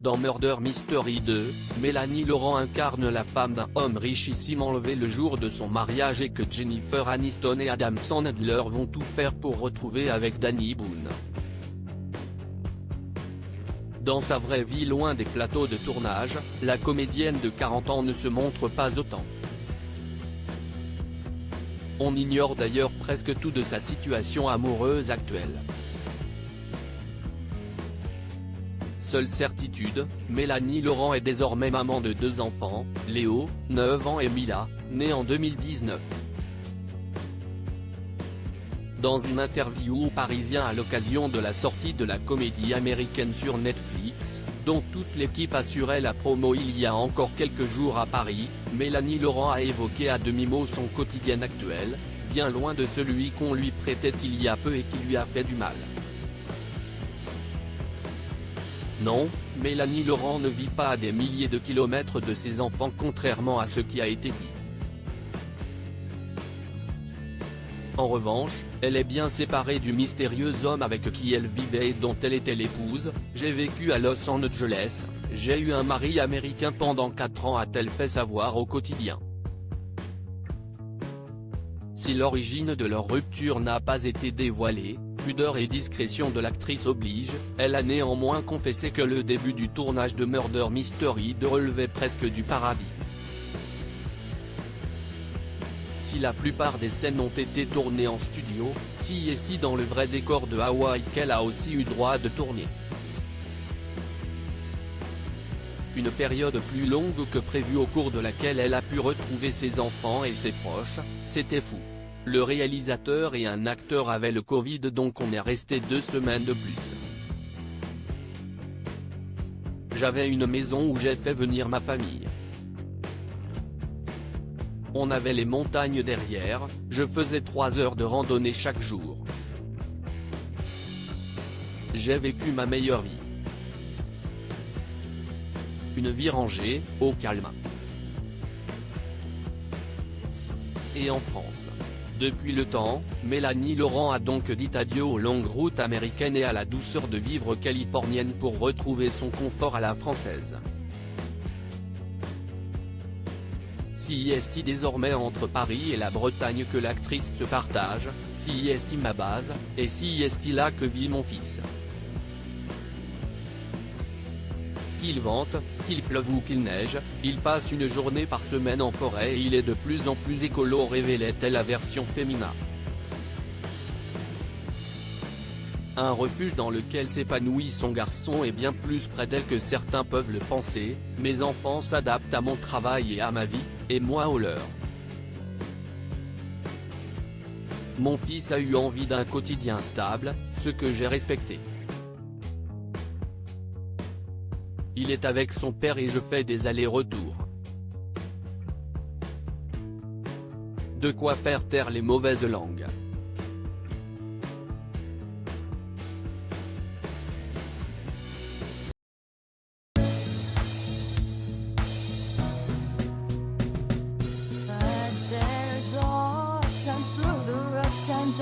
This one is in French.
Dans Murder Mystery 2, Mélanie Laurent incarne la femme d'un homme richissime enlevé le jour de son mariage et que Jennifer Aniston et Adam Sandler vont tout faire pour retrouver avec Danny Boone. Dans sa vraie vie loin des plateaux de tournage, la comédienne de 40 ans ne se montre pas autant. On ignore d'ailleurs presque tout de sa situation amoureuse actuelle. Seule certitude, Mélanie Laurent est désormais maman de 2 enfants, Léo, 9 ans et Mila, née en 2019. Dans une interview au Parisien à l'occasion de la sortie de la comédie américaine sur Netflix, dont toute l'équipe assurait la promo il y a encore quelques jours à Paris, Mélanie Laurent a évoqué à demi-mot son quotidien actuel, bien loin de celui qu'on lui prêtait il y a peu et qui lui a fait du mal. Non, Mélanie Laurent ne vit pas à des milliers de kilomètres de ses enfants contrairement à ce qui a été dit. En revanche, elle est bien séparée du mystérieux homme avec qui elle vivait et dont elle était l'épouse. J'ai vécu à Los Angeles, j'ai eu un mari américain pendant 4 ans, a-t-elle fait savoir au quotidien. Si l'origine de leur rupture n'a pas été dévoilée, pudeur et discrétion de l'actrice oblige, elle a néanmoins confessé que le début du tournage de Murder Mystery 2 relevait presque du paradis. Si la plupart des scènes ont été tournées en studio, si est dans le vrai décor de Hawaï qu'elle a aussi eu droit de tourner. Une période plus longue que prévu au cours de laquelle elle a pu retrouver ses enfants et ses proches, c'était fou. Le réalisateur et un acteur avaient le Covid, donc on est resté 2 semaines de plus. J'avais une maison où j'ai fait venir ma famille. On avait les montagnes derrière, je faisais 3 heures de randonnée chaque jour. J'ai vécu ma meilleure vie. Une vie rangée, au calme. Et en France. Depuis le temps, Mélanie Laurent a donc dit adieu aux longues routes américaines et à la douceur de vivre californienne pour retrouver son confort à la française. Si est désormais entre Paris et la Bretagne que l'actrice se partage, si est ma base, et si est là que vit mon fils. Qu'il vente, qu'il pleuve ou qu'il neige, il passe une journée par semaine en forêt et il est de plus en plus écolo, révélait-elle la version féminin. Un refuge dans lequel s'épanouit son garçon est bien plus près d'elle que certains peuvent le penser. Mes enfants s'adaptent à mon travail et à ma vie, et moi au leur. Mon fils a eu envie d'un quotidien stable, ce que j'ai respecté. Il est avec son père et je fais des allers-retours. De quoi faire taire les mauvaises langues. But there's all times through the rough times